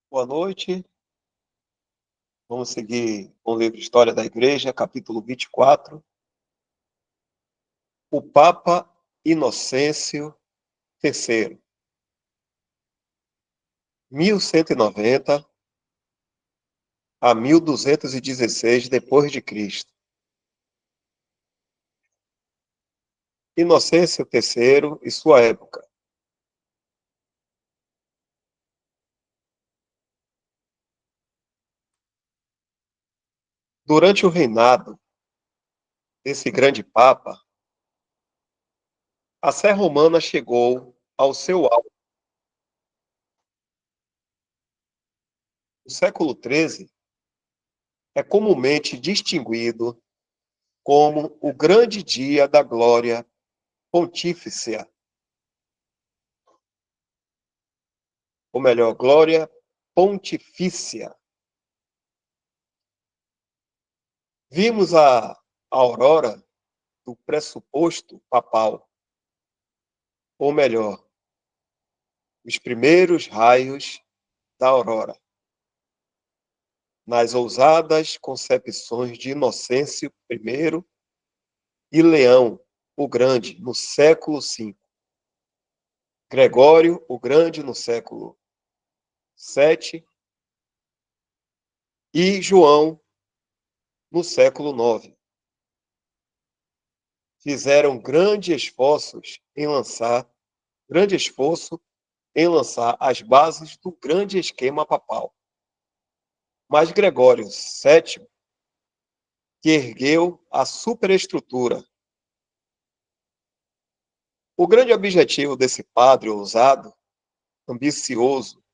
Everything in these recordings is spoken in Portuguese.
Boa noite. Vamos seguir com o livro História da Igreja, capítulo 24. O Papa Inocêncio III, 1190 a 1216 depois de Cristo. Inocêncio III e sua época. Durante o reinado desse grande Papa, a Sé Romana chegou ao seu auge. O século XIII é comumente distinguido como o grande dia da glória pontifícia, ou melhor, glória pontifícia. Vimos a aurora do pressuposto papal, ou melhor, os primeiros raios da aurora, nas ousadas concepções de Inocêncio I e Leão o Grande, no século V, Gregório o Grande, no século VII, e João, no século IX. Fizeram grande esforço em lançar as bases do grande esquema papal. Mas Gregório VII, que ergueu a superestrutura. O grande objetivo desse padre ousado, ambicioso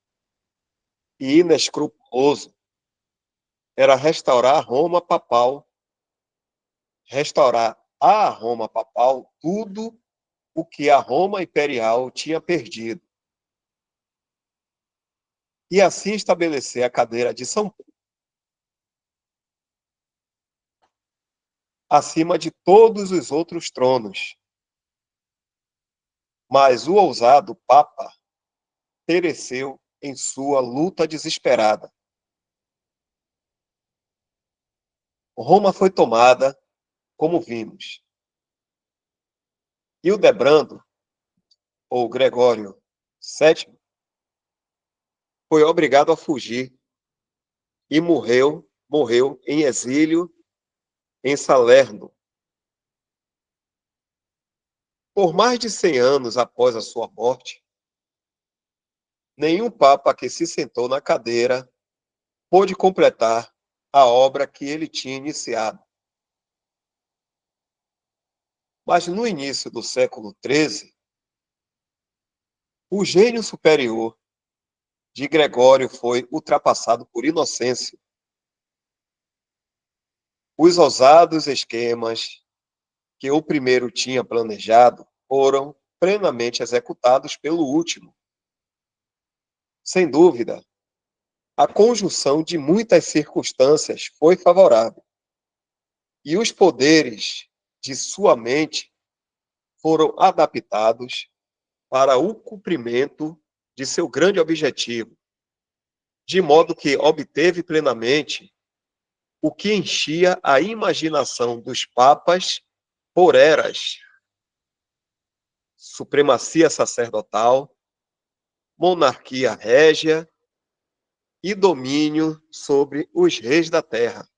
e inescrupuloso era restaurar a Roma papal tudo o que a Roma imperial tinha perdido. E assim estabelecer a cadeira de São Paulo acima de todos os outros tronos. Mas o ousado Papa pereceu em sua luta desesperada. Roma foi tomada, como vimos. Hildebrando, ou Gregório VII, foi obrigado a fugir e morreu em exílio em Salerno. Por mais de 100 anos após a sua morte, nenhum papa que se sentou na cadeira pôde completar a obra que ele tinha iniciado. Mas no início do século XIII, o gênio superior de Gregório foi ultrapassado por Inocêncio. Os ousados esquemas que o primeiro tinha planejado foram plenamente executados pelo último. Sem dúvida, a conjunção de muitas circunstâncias foi favorável, e os poderes de sua mente foram adaptados para o cumprimento de seu grande objetivo, de modo que obteve plenamente o que enchia a imaginação dos papas por eras: supremacia sacerdotal, monarquia régia e domínio sobre os reis da terra.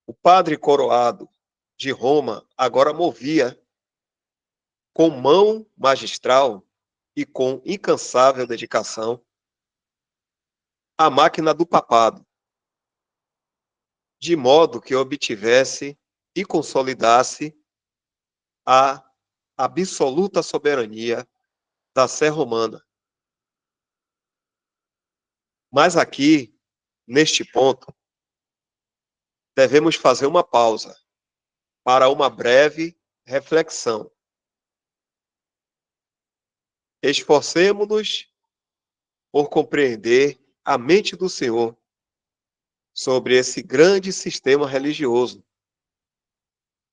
O padre coroado de Roma agora movia com mão magistral e com incansável dedicação a máquina do papado, de modo que obtivesse e consolidasse a absoluta soberania da Sé Romana. Mas aqui, neste ponto, devemos fazer uma pausa para uma breve reflexão. Esforcemo-nos por compreender a mente do Senhor sobre esse grande sistema religioso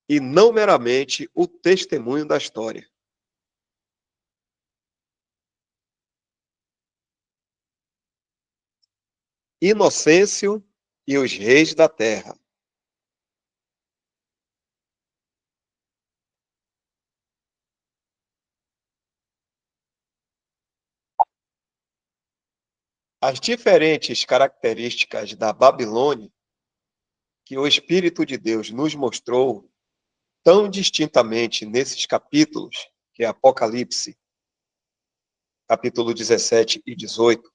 e não meramente o testemunho da história. Inocêncio e os reis da terra. As diferentes características da Babilônia que o Espírito de Deus nos mostrou tão distintamente nesses capítulos, que é Apocalipse, capítulo 17 e 18,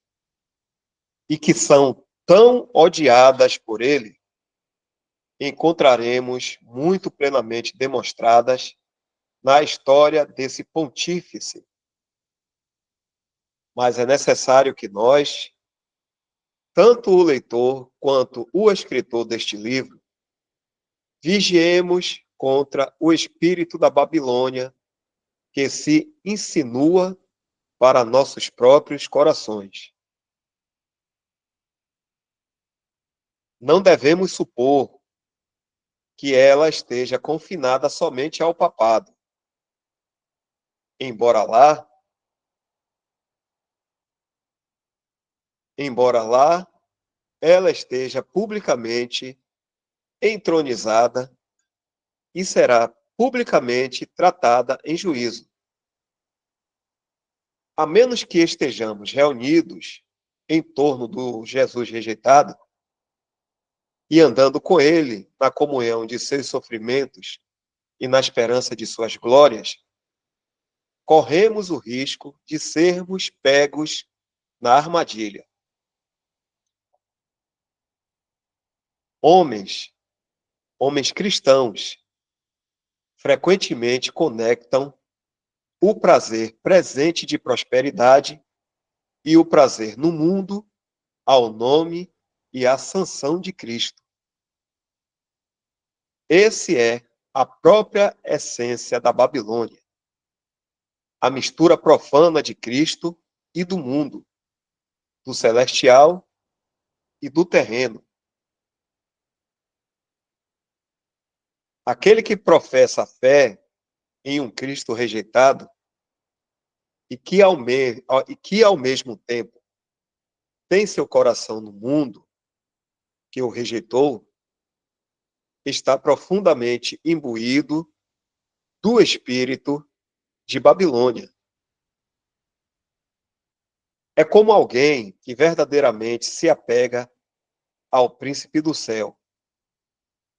e que são tão odiadas por ele, encontraremos muito plenamente demonstradas na história desse pontífice. Mas é necessário que nós, tanto o leitor quanto o escritor deste livro, vigiemos contra o espírito da Babilônia que se insinua para nossos próprios corações. Não devemos supor que ela esteja confinada somente ao papado, embora lá, embora lá ela esteja publicamente entronizada e será publicamente tratada em juízo. A menos que estejamos reunidos em torno do Jesus rejeitado e andando com ele na comunhão de seus sofrimentos e na esperança de suas glórias, corremos o risco de sermos pegos na armadilha. Homens, homens cristãos, frequentemente conectam o prazer presente de prosperidade e o prazer no mundo ao nome e à sanção de Cristo. Esse é a própria essência da Babilônia, a mistura profana de Cristo e do mundo, do celestial e do terreno. Aquele que professa a fé em um Cristo rejeitado e que ao mesmo tempo tem seu coração no mundo que o rejeitou, está profundamente imbuído do espírito de Babilônia. É como alguém que verdadeiramente se apega ao príncipe do céu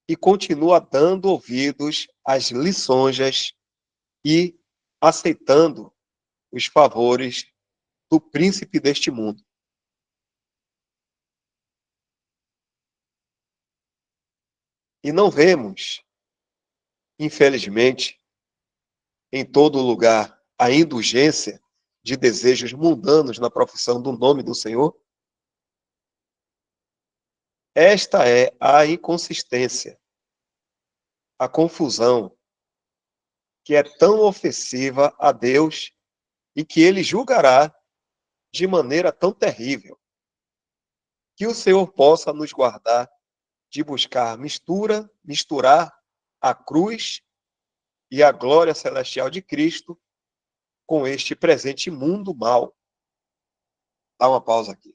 e continua dando ouvidos às lisonjas e aceitando os favores do príncipe deste mundo. E não vemos, infelizmente, em todo lugar a indulgência de desejos mundanos na profissão do nome do Senhor? Esta é a inconsistência, a confusão, que é tão ofensiva a Deus e que ele julgará de maneira tão terrível. Que o Senhor possa nos guardar de buscar misturar a cruz e a glória celestial de Cristo com este presente mundo mal. Dá uma pausa aqui.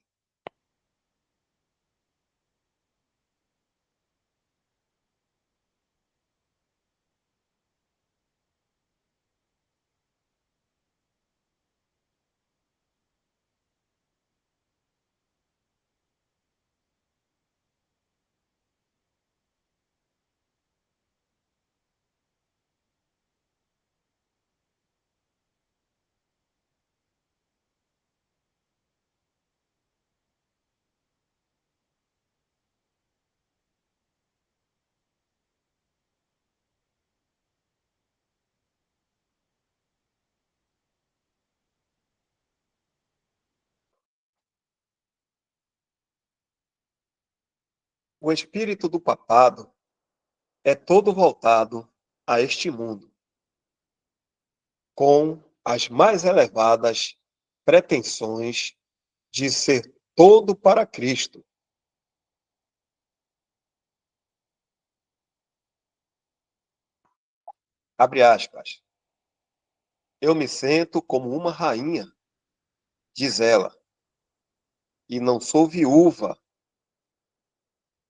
O espírito do papado é todo voltado a este mundo, com as mais elevadas pretensões de ser todo para Cristo. Abre aspas. Eu me sinto como uma rainha, diz ela, e não sou viúva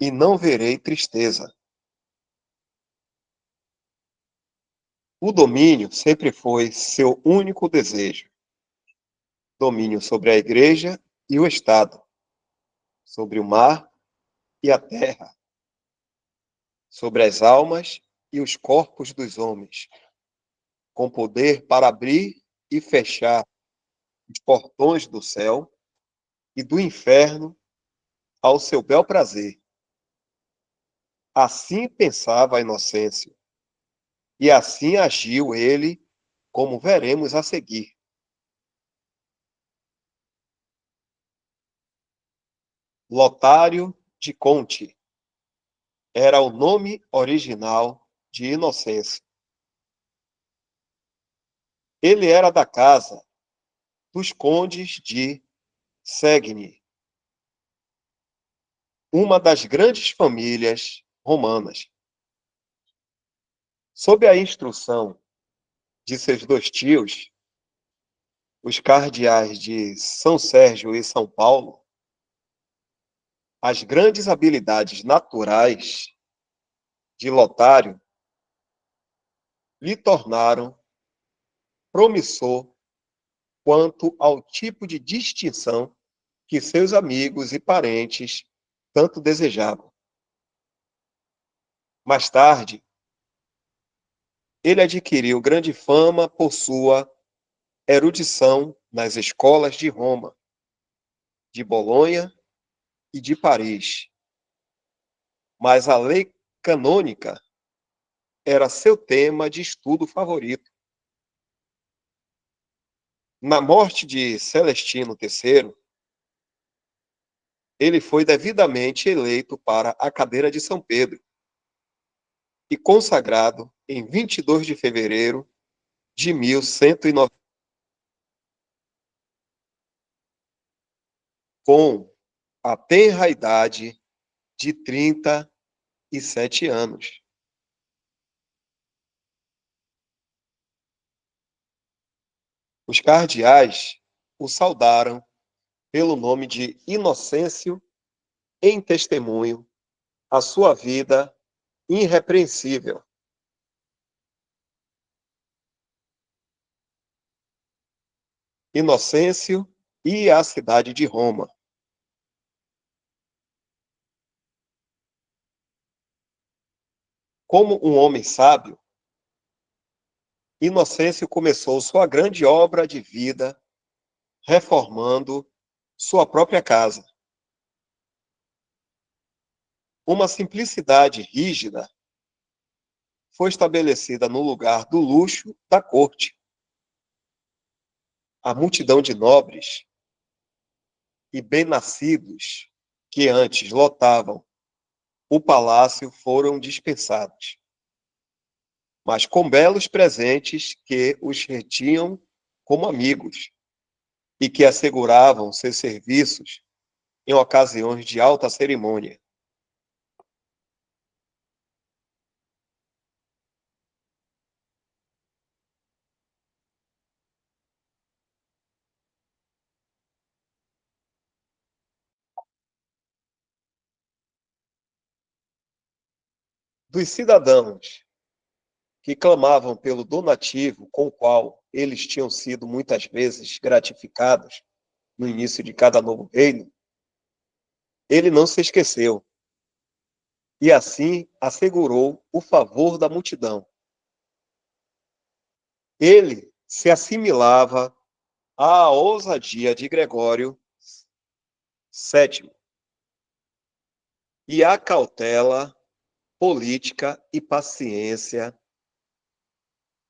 e não verei tristeza. O domínio sempre foi seu único desejo. Domínio sobre a igreja e o Estado, sobre o mar e a terra, sobre as almas e os corpos dos homens, com poder para abrir e fechar os portões do céu e do inferno ao seu bel prazer. Assim pensava a Inocêncio, e assim agiu ele, como veremos a seguir. Lotário de Conte era o nome original de Inocêncio. Ele era da casa dos condes de Segni, uma das grandes famílias romanas. Sob a instrução de seus dois tios, os cardeais de São Sérgio e São Paulo, as grandes habilidades naturais de Lotário lhe tornaram promissor quanto ao tipo de distinção que seus amigos e parentes tanto desejavam. Mais tarde, ele adquiriu grande fama por sua erudição nas escolas de Roma, de Bolonha e de Paris. Mas a lei canônica era seu tema de estudo favorito. Na morte de Celestino III, ele foi devidamente eleito para a cadeira de São Pedro e consagrado em 22 de fevereiro de 1190, com a tenra idade de 37 anos. Os cardeais o saudaram pelo nome de Inocêncio, em testemunho à sua vida irrepreensível. Inocêncio e a cidade de Roma. Como um homem sábio, Inocêncio começou sua grande obra de vida reformando sua própria casa. Uma simplicidade rígida foi estabelecida no lugar do luxo da corte. A multidão de nobres e bem-nascidos que antes lotavam o palácio foram dispensados, mas com belos presentes que os retinham como amigos e que asseguravam seus serviços em ocasiões de alta cerimônia. Dos cidadãos que clamavam pelo donativo com o qual eles tinham sido muitas vezes gratificados no início de cada novo reino, ele não se esqueceu e assim assegurou o favor da multidão. Ele se assimilava à ousadia de Gregório VII e à cautela política e paciência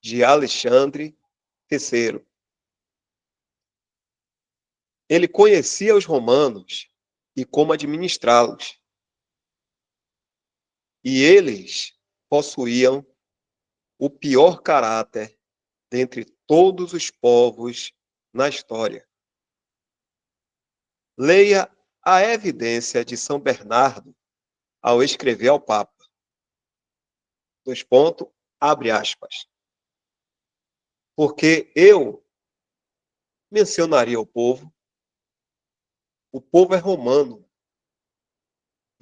de Alexandre III. Ele conhecia os romanos e como administrá-los, e eles possuíam o pior caráter dentre todos os povos na história. Leia a evidência de São Bernardo ao escrever ao Papa. Dois pontos, abre aspas. Porque eu mencionaria o povo é romano,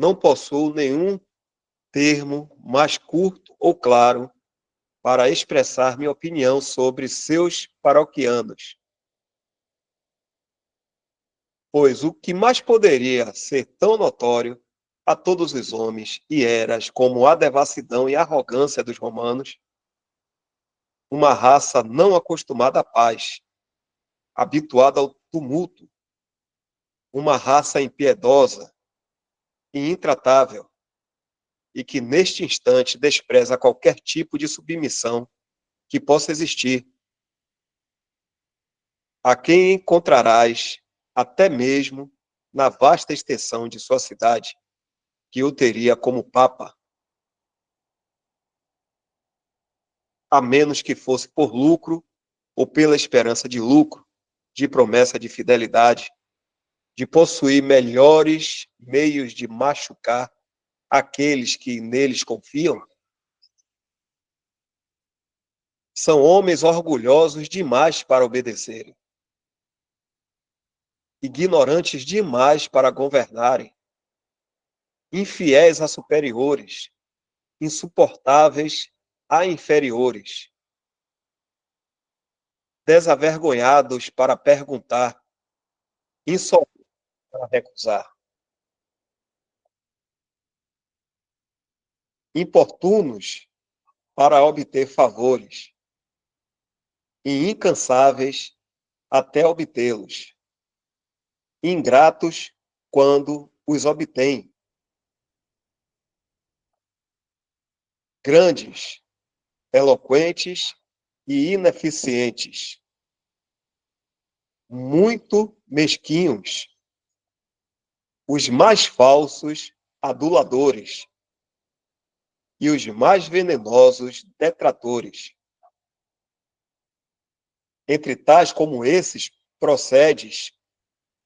não possuo nenhum termo mais curto ou claro para expressar minha opinião sobre seus paroquianos, pois o que mais poderia ser tão notório a todos os homens e eras como a devassidão e arrogância dos romanos, uma raça não acostumada à paz, habituada ao tumulto, uma raça impiedosa e intratável, e que neste instante despreza qualquer tipo de submissão que possa existir, a quem encontrarás até mesmo na vasta extensão de sua cidade, que o teria como papa, a menos que fosse por lucro ou pela esperança de lucro, de promessa de fidelidade, de possuir melhores meios de machucar aqueles que neles confiam. São homens orgulhosos demais para obedecerem, ignorantes demais para governarem, infiéis a superiores, insuportáveis a inferiores, desavergonhados para perguntar, insolentes para recusar, importunos para obter favores e incansáveis até obtê-los, ingratos quando os obtêm, grandes, eloquentes e ineficientes, muito mesquinhos, os mais falsos aduladores e os mais venenosos detratores. Entre tais como esses, procedes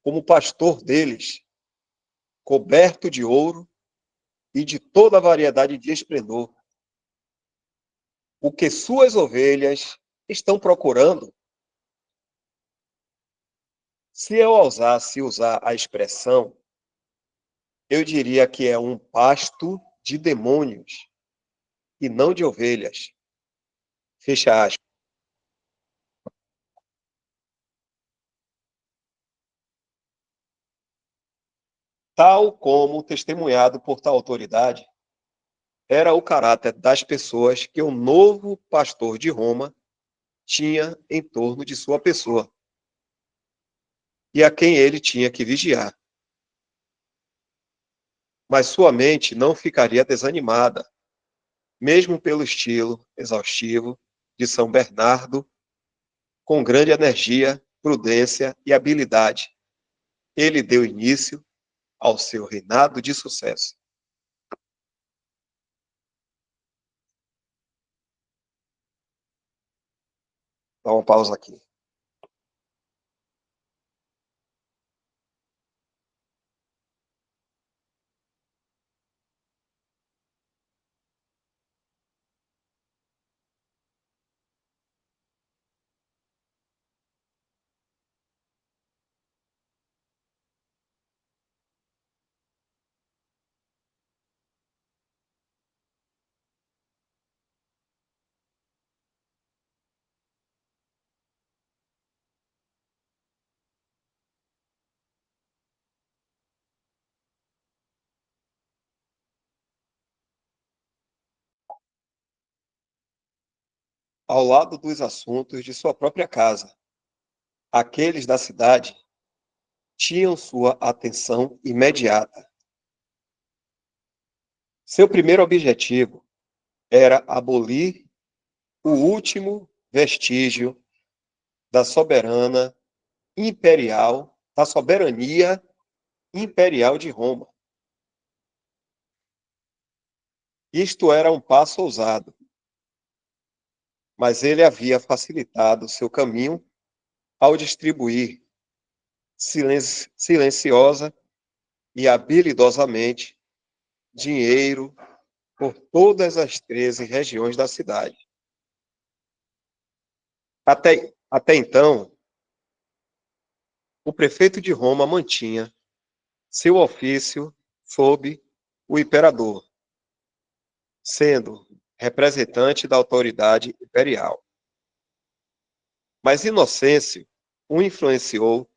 como pastor deles, coberto de ouro e de toda variedade de esplendor. O que suas ovelhas estão procurando? Se eu ousasse usar a expressão, eu diria que é um pasto de demônios e não de ovelhas. Fecha aspas. Tal como testemunhado por tal autoridade, era o caráter das pessoas que o novo pastor de Roma tinha em torno de sua pessoa e a quem ele tinha que vigiar. Mas sua mente não ficaria desanimada, mesmo pelo estilo exaustivo de São Bernardo, com grande energia, prudência e habilidade. Ele deu início ao seu reinado de sucesso. Dá uma pausa aqui. Ao lado dos assuntos de sua própria casa, aqueles da cidade tinham sua atenção imediata. Seu primeiro objetivo era abolir o último vestígio da soberana imperial, da soberania imperial de Roma. Isto era um passo ousado, mas ele havia facilitado seu caminho ao distribuir silenciosa e habilidosamente dinheiro por todas as 13 regiões da cidade. Até então, o prefeito de Roma mantinha seu ofício sob o imperador, sendo representante da autoridade imperial. Mas Inocêncio o influenciou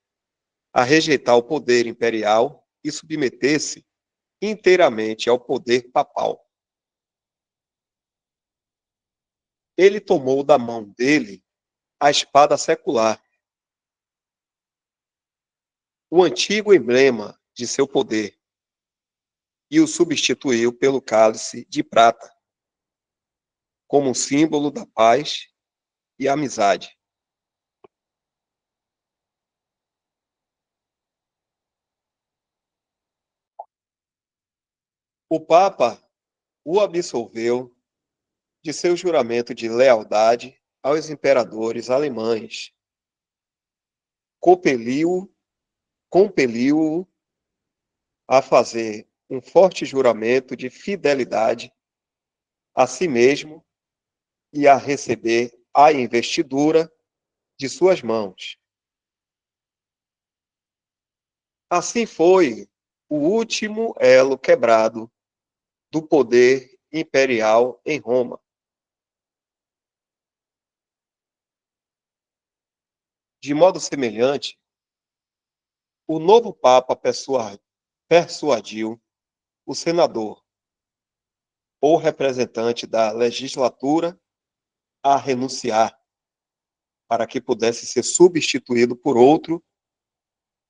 a rejeitar o poder imperial e submeter-se inteiramente ao poder papal. Ele tomou da mão dele a espada secular, o antigo emblema de seu poder, e o substituiu pelo cálice de prata, como um símbolo da paz e amizade. O Papa o absolveu de seu juramento de lealdade aos imperadores alemães, compeliu-o a fazer um forte juramento de fidelidade a si mesmo e a receber a investidura de suas mãos. Assim foi o último elo quebrado do poder imperial em Roma. De modo semelhante, o novo Papa persuadiu o senador ou representante da legislatura a renunciar para que pudesse ser substituído por outro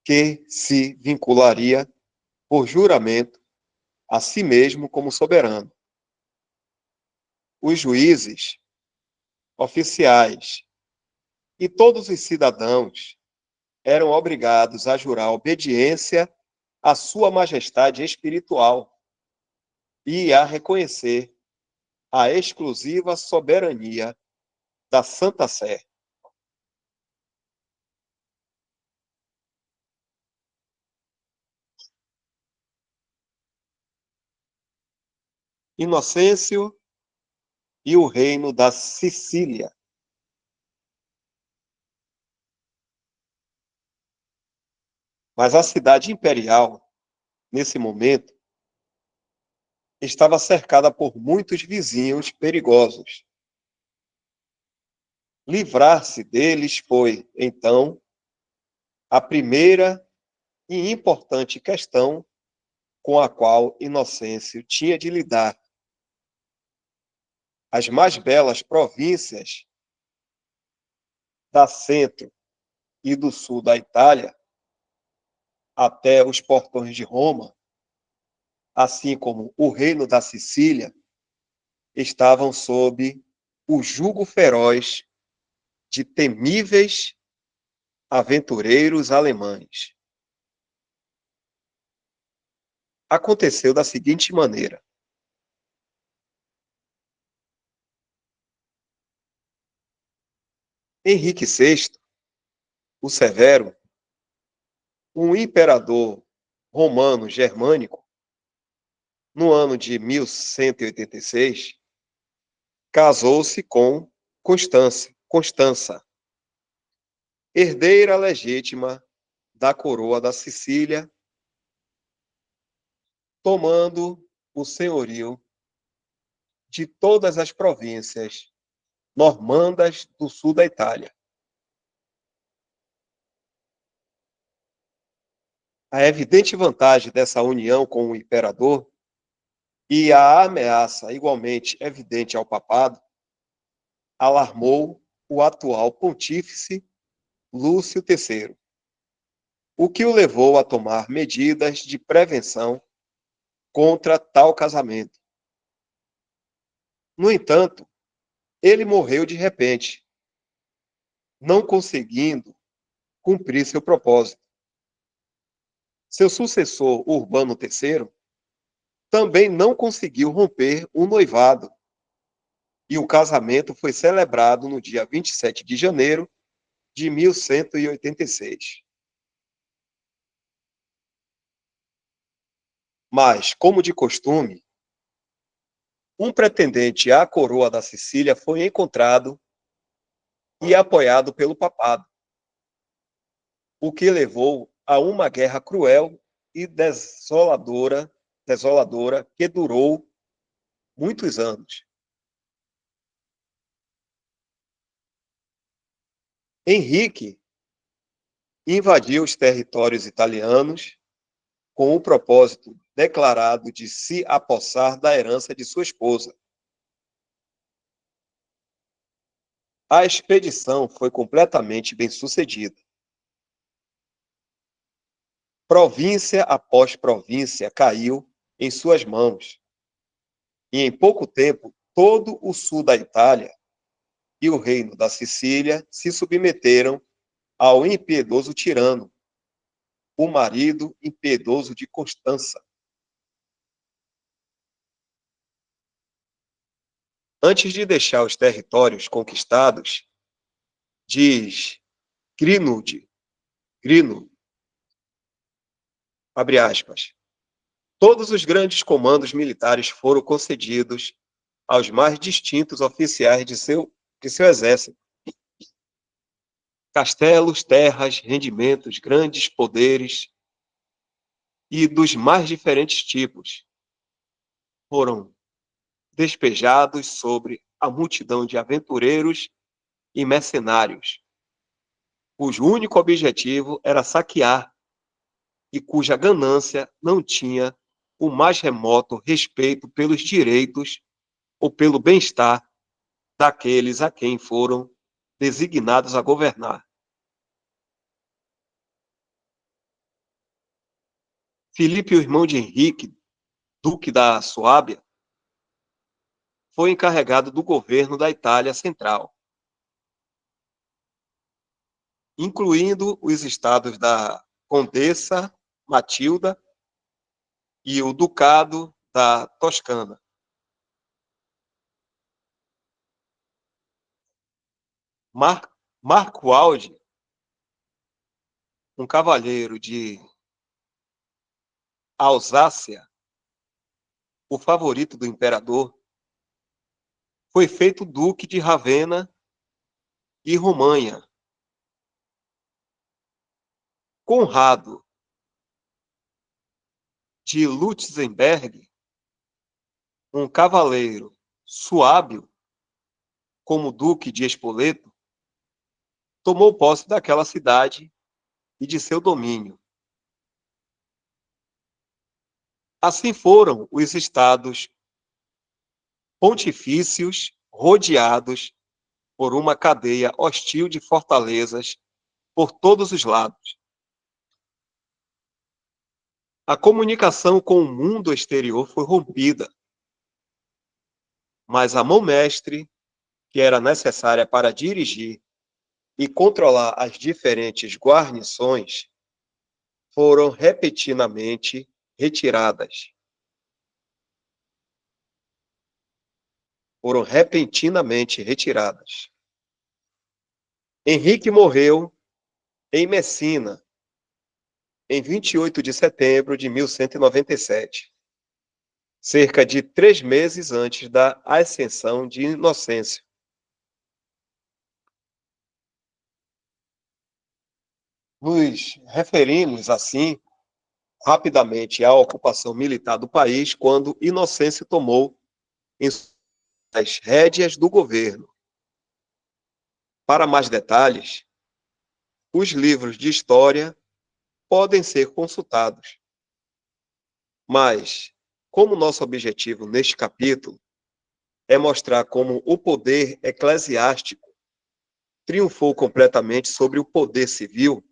que se vincularia por juramento a si mesmo como soberano. Os juízes, oficiais e todos os cidadãos eram obrigados a jurar obediência à sua majestade espiritual e a reconhecer a exclusiva soberania da Santa Sé. Inocêncio e o reino da Sicília. Mas a cidade imperial, nesse momento, estava cercada por muitos vizinhos perigosos. Livrar-se deles foi, então, a primeira e importante questão com a qual Inocêncio tinha de lidar. As mais belas províncias da centro e do sul da Itália, até os portões de Roma, assim como o reino da Sicília, estavam sob o jugo feroz de temíveis aventureiros alemães. Aconteceu da seguinte maneira: Henrique VI, o Severo, um imperador romano germânico, no ano de 1186, casou-se com Constança, herdeira legítima da coroa da Sicília, tomando o senhorio de todas as províncias normandas do sul da Itália. A evidente vantagem dessa união com o imperador e a ameaça igualmente evidente ao papado alarmou o atual pontífice Lúcio III, o que o levou a tomar medidas de prevenção contra tal casamento. No entanto, ele morreu de repente, não conseguindo cumprir seu propósito. Seu sucessor, Urbano III, também não conseguiu romper o noivado, e o casamento foi celebrado no dia 27 de janeiro de 1186. Mas, como de costume, um pretendente à coroa da Sicília foi encontrado e apoiado pelo papado, o que levou a uma guerra cruel e desoladora que durou muitos anos. Henrique invadiu os territórios italianos com o propósito declarado de se apossar da herança de sua esposa. A expedição foi completamente bem-sucedida. Província após província caiu em suas mãos, e em pouco tempo todo o sul da Itália e o reino da Sicília se submeteram ao impiedoso tirano, o marido impiedoso de Constança. Antes de deixar os territórios conquistados, diz Grino, abre aspas, todos os grandes comandos militares foram concedidos aos mais distintos oficiais de seu exército. Castelos, terras, rendimentos, grandes poderes e dos mais diferentes tipos foram despejados sobre a multidão de aventureiros e mercenários, cujo único objetivo era saquear e cuja ganância não tinha o mais remoto respeito pelos direitos ou pelo bem-estar daqueles a quem foram designados a governar. Filipe, o irmão de Henrique, duque da Suábia, foi encarregado do governo da Itália Central, incluindo os estados da Condessa Matilda e o Ducado da Toscana. Marco Aldi, um cavalheiro de Alsácia, o favorito do imperador, foi feito duque de Ravenna e Romanha. Conrado de Lutzenberg, um cavaleiro suábio, como duque de Spoleto, tomou posse daquela cidade e de seu domínio. Assim foram os estados pontifícios rodeados por uma cadeia hostil de fortalezas por todos os lados. A comunicação com o mundo exterior foi rompida, mas a mão mestre, que era necessária para dirigir e controlar as diferentes guarnições, foram repentinamente retiradas. Henrique morreu em Messina, em 28 de setembro de 1197, cerca de 3 meses antes da ascensão de Inocêncio. Nos referimos, assim, rapidamente à ocupação militar do país quando Inocêncio tomou as rédeas do governo. Para mais detalhes, os livros de história podem ser consultados. Mas, como nosso objetivo neste capítulo é mostrar como o poder eclesiástico triunfou completamente sobre o poder civil,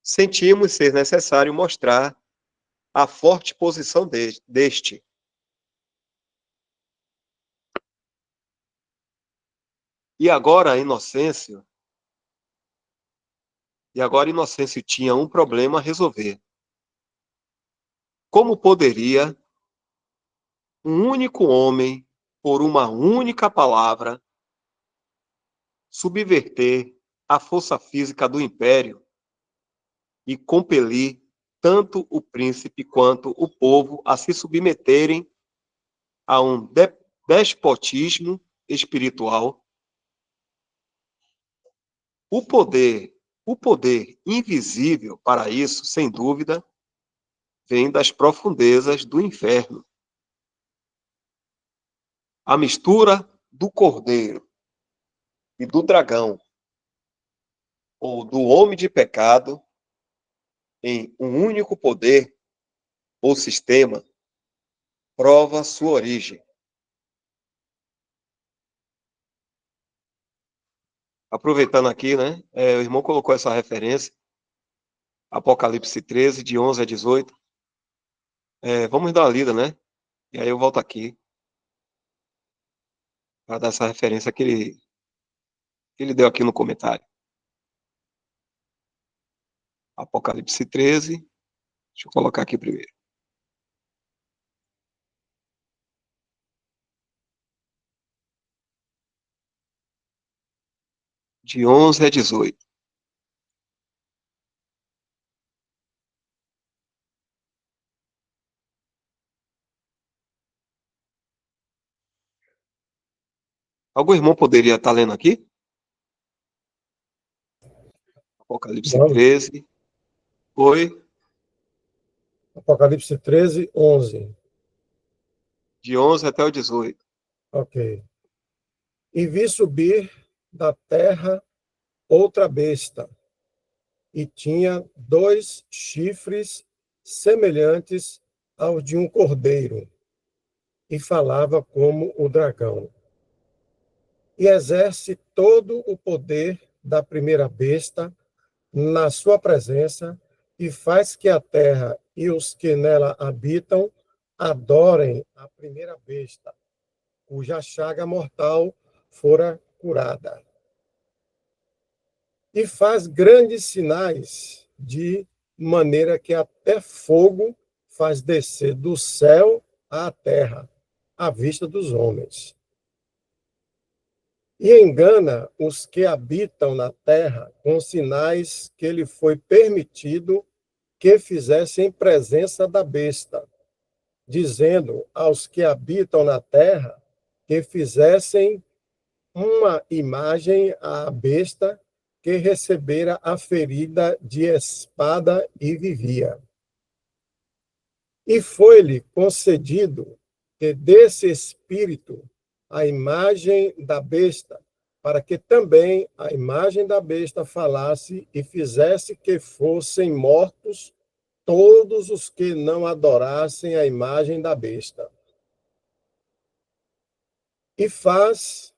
sentimos ser necessário mostrar a forte posição deste. E agora Inocêncio tinha um problema a resolver. Como poderia um único homem, por uma única palavra, subverter a força física do império e compelir tanto o príncipe quanto o povo a se submeterem a um despotismo espiritual? O poder invisível para isso, sem dúvida, vem das profundezas do inferno. A mistura do cordeiro e do dragão, ou do homem de pecado, em um único poder ou sistema, prova sua origem. Aproveitando aqui, né? O irmão colocou essa referência, Apocalipse 13, de 11 a 18. Vamos dar uma lida, né? E aí eu volto aqui para dar essa referência que ele deu aqui no comentário. Apocalipse 13, deixa eu colocar aqui primeiro. De 11 a 18. Algum irmão poderia estar lendo aqui? Apocalipse Vamos. 13. Oi? Apocalipse 13, 11. De 11 até o 18. Ok. E vi subir da terra outra besta, e tinha 2 chifres semelhantes aos de um cordeiro, e falava como o dragão. E exerce todo o poder da primeira besta na sua presença, e faz que a terra e os que nela habitam adorem a primeira besta, cuja chaga mortal fora curada. E faz grandes sinais, de maneira que até fogo faz descer do céu à terra, à vista dos homens. E engana os que habitam na terra com sinais que lhe foi permitido que fizessem em presença da besta, dizendo aos que habitam na terra que fizessem uma imagem à besta que recebera a ferida de espada e vivia. E foi-lhe concedido que desse espírito a imagem da besta, para que também a imagem da besta falasse e fizesse que fossem mortos todos os que não adorassem a imagem da besta. E faz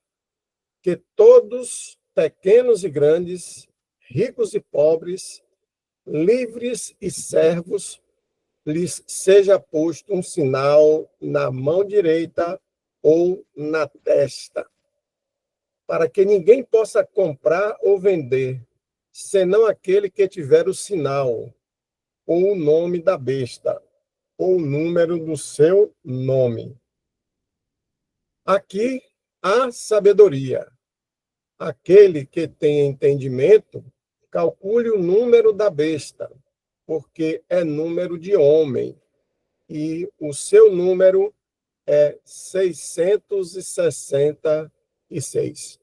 que todos, pequenos e grandes, ricos e pobres, livres e servos, lhes seja posto um sinal na mão direita ou na testa, para que ninguém possa comprar ou vender, senão aquele que tiver o sinal, ou o nome da besta, ou o número do seu nome. Aqui há sabedoria. Aquele que tem entendimento, calcule o número da besta, porque é número de homem, e o seu número é 666.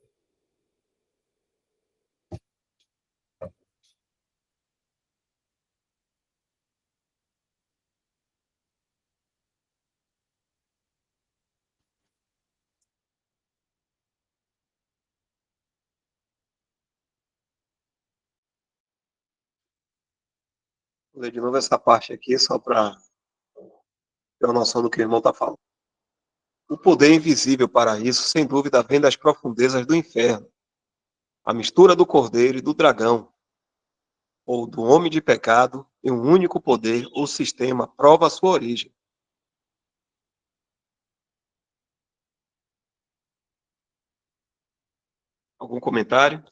Vou ler de novo essa parte aqui, só para ter uma noção do que o irmão está falando. O poder invisível para isso, sem dúvida, vem das profundezas do inferno. A mistura do cordeiro e do dragão, ou do homem de pecado, em um único poder ou sistema, prova a sua origem. Algum comentário?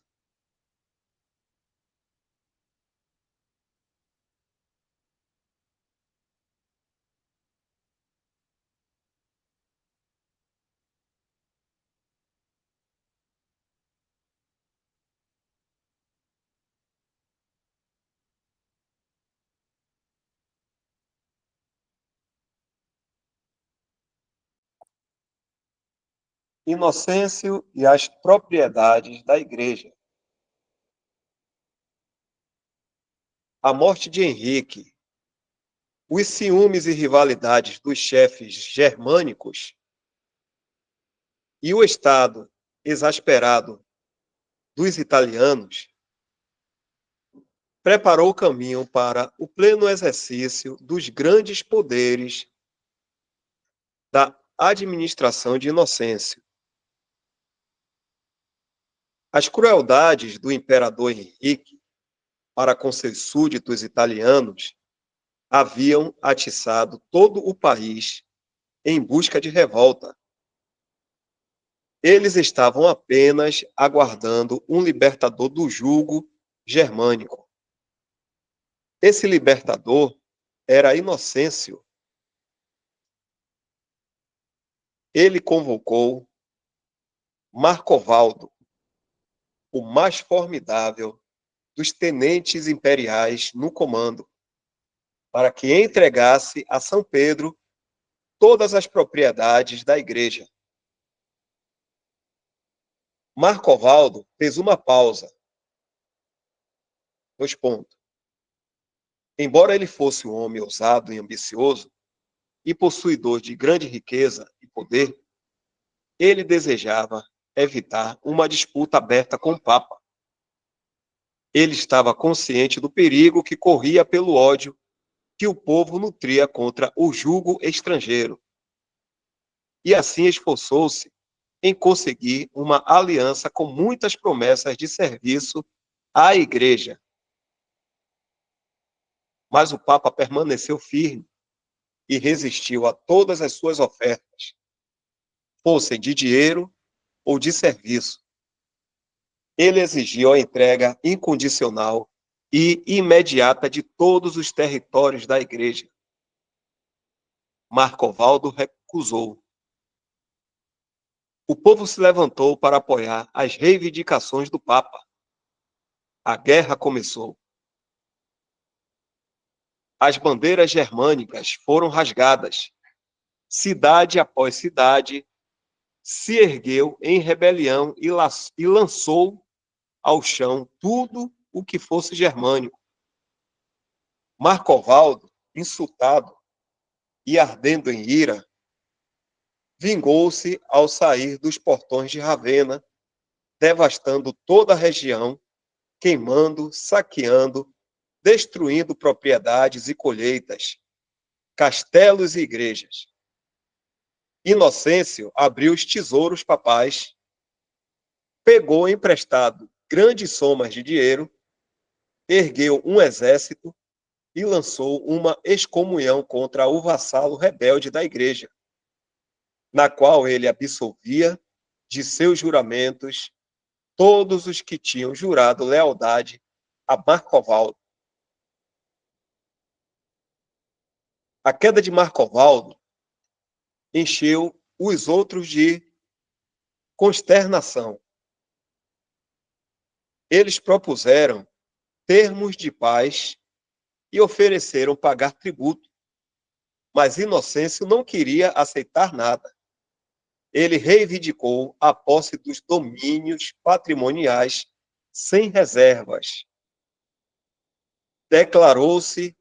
Inocêncio e as propriedades da Igreja. A morte de Henrique Os ciúmes e rivalidades dos chefes germânicos e o estado exasperado dos italianos preparou o caminho para o pleno exercício dos grandes poderes da administração de Inocêncio. As crueldades do imperador Henrique para com seus súditos italianos haviam atiçado todo o país em busca de revolta. Eles estavam apenas aguardando um libertador do jugo germânico. Esse libertador era Inocêncio. Ele convocou Marcovaldo, o mais formidável dos tenentes imperiais no comando, para que entregasse a São Pedro todas as propriedades da igreja. Marcovaldo fez uma pausa. Dois pontos. Embora ele fosse um homem ousado e ambicioso, e possuidor de grande riqueza e poder, ele desejava evitar uma disputa aberta com o Papa. Ele estava consciente do perigo que corria pelo ódio que o povo nutria contra o jugo estrangeiro. E assim esforçou-se em conseguir uma aliança com muitas promessas de serviço à Igreja. Mas o Papa permaneceu firme e resistiu a todas as suas ofertas, fossem de dinheiro ou de serviço. Ele exigiu a entrega incondicional e imediata de todos os territórios da Igreja. Marcovaldo recusou. O povo se levantou para apoiar as reivindicações do Papa. A guerra começou. As bandeiras germânicas foram rasgadas. Cidade após cidade se ergueu em rebelião e lançou ao chão tudo o que fosse germânico. Marcovaldo, insultado e ardendo em ira, vingou-se ao sair dos portões de Ravenna, devastando toda a região, queimando, saqueando, destruindo propriedades e colheitas, castelos e igrejas. Inocêncio abriu os tesouros papais, pegou emprestado grandes somas de dinheiro, ergueu um exército e lançou uma excomunhão contra o vassalo rebelde da igreja, na qual ele absolvia de seus juramentos todos os que tinham jurado lealdade a Marcovaldo. A queda de Marcovaldo encheu os outros de consternação. Eles propuseram termos de paz e ofereceram pagar tributo, mas Inocêncio não queria aceitar nada. Ele reivindicou a posse dos domínios patrimoniais sem reservas. Declarou-se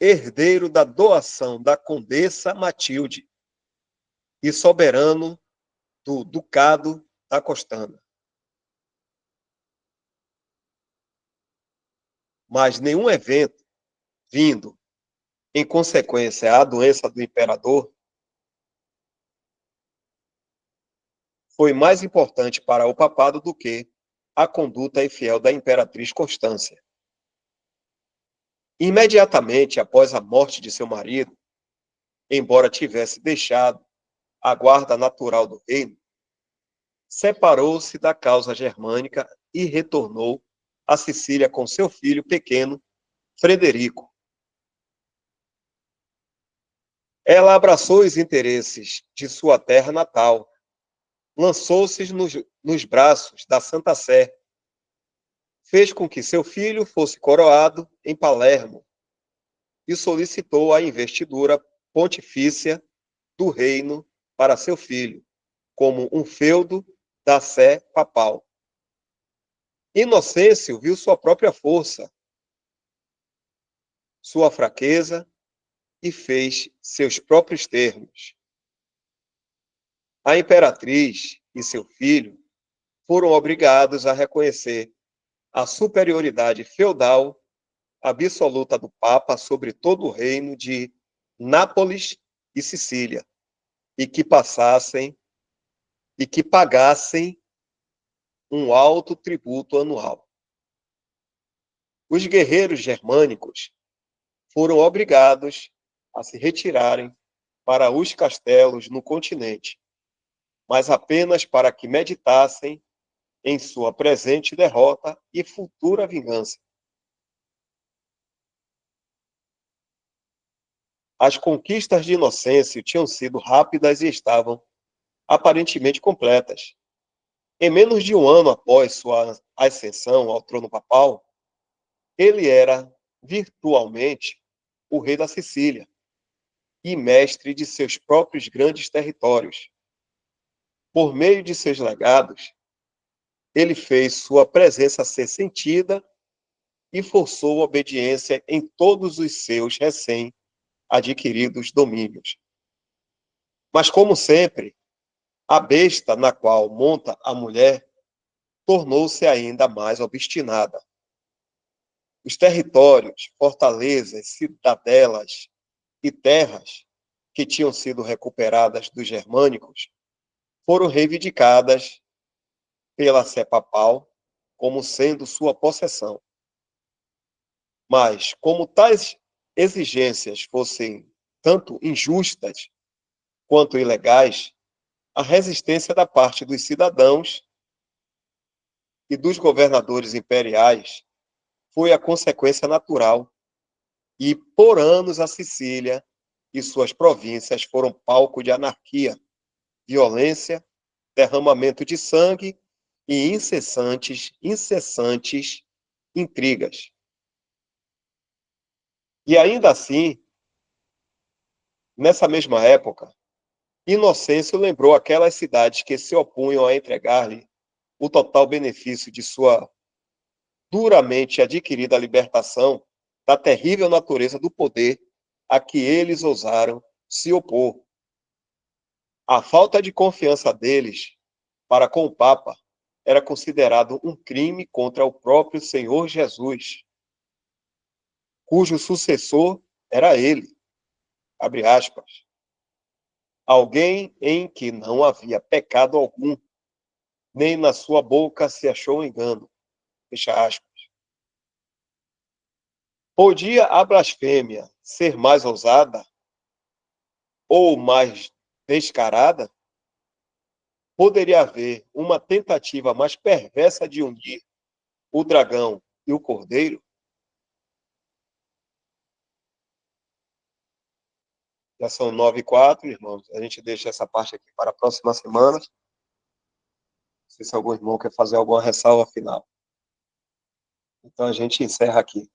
herdeiro da doação da Condessa Matilde e soberano do Ducado da Costana. Mas nenhum evento vindo em consequência à doença do imperador foi mais importante para o papado do que a conduta infiel da imperatriz Constância. Imediatamente após a morte de seu marido, embora tivesse deixado a guarda natural do reino, separou-se da causa germânica e retornou a Sicília com seu filho pequeno, Frederico. Ela abraçou os interesses de sua terra natal, lançou-se nos braços da Santa Sé, fez com que seu filho fosse coroado em Palermo e solicitou a investidura pontifícia do reino para seu filho, como um feudo da Sé papal. Inocêncio viu sua própria força, sua fraqueza e fez seus próprios termos. A imperatriz e seu filho foram obrigados a reconhecer a superioridade feudal absoluta do Papa sobre todo o reino de Nápoles e Sicília, e que pagassem um alto tributo anual. Os guerreiros germânicos foram obrigados a se retirarem para os castelos no continente, mas apenas para que meditassem em sua presente derrota e futura vingança. As conquistas de Inocêncio tinham sido rápidas e estavam aparentemente completas. Em menos de um ano após sua ascensão ao trono papal, ele era virtualmente o rei da Sicília e mestre de seus próprios grandes territórios. Por meio de seus legados, ele fez sua presença ser sentida e forçou a obediência em todos os seus recém-adquiridos domínios. Mas, como sempre, a besta na qual monta a mulher tornou-se ainda mais obstinada. Os territórios, fortalezas, cidadelas e terras que tinham sido recuperadas dos germânicos foram reivindicadas pela Sé Papal como sendo sua possessão. Mas, como tais exigências fossem tanto injustas quanto ilegais, a resistência da parte dos cidadãos e dos governadores imperiais foi a consequência natural, e por anos a Sicília e suas províncias foram palco de anarquia, violência, derramamento de sangue e incessantes intrigas. E ainda assim, nessa mesma época, Inocêncio lembrou aquelas cidades que se opunham a entregar-lhe o total benefício de sua duramente adquirida libertação da terrível natureza do poder a que eles ousaram se opor. A falta de confiança deles para com o Papa era considerado um crime contra o próprio Senhor Jesus, cujo sucessor era ele, abre aspas, alguém em que não havia pecado algum, nem na sua boca se achou engano, fecha aspas. Podia a blasfêmia ser mais ousada ou mais descarada? Poderia haver uma tentativa mais perversa de unir o dragão e o cordeiro? Já são 9h04, irmãos. A gente deixa essa parte aqui para a próxima semana. Não sei se algum irmão quer fazer alguma ressalva final. Então a gente encerra aqui.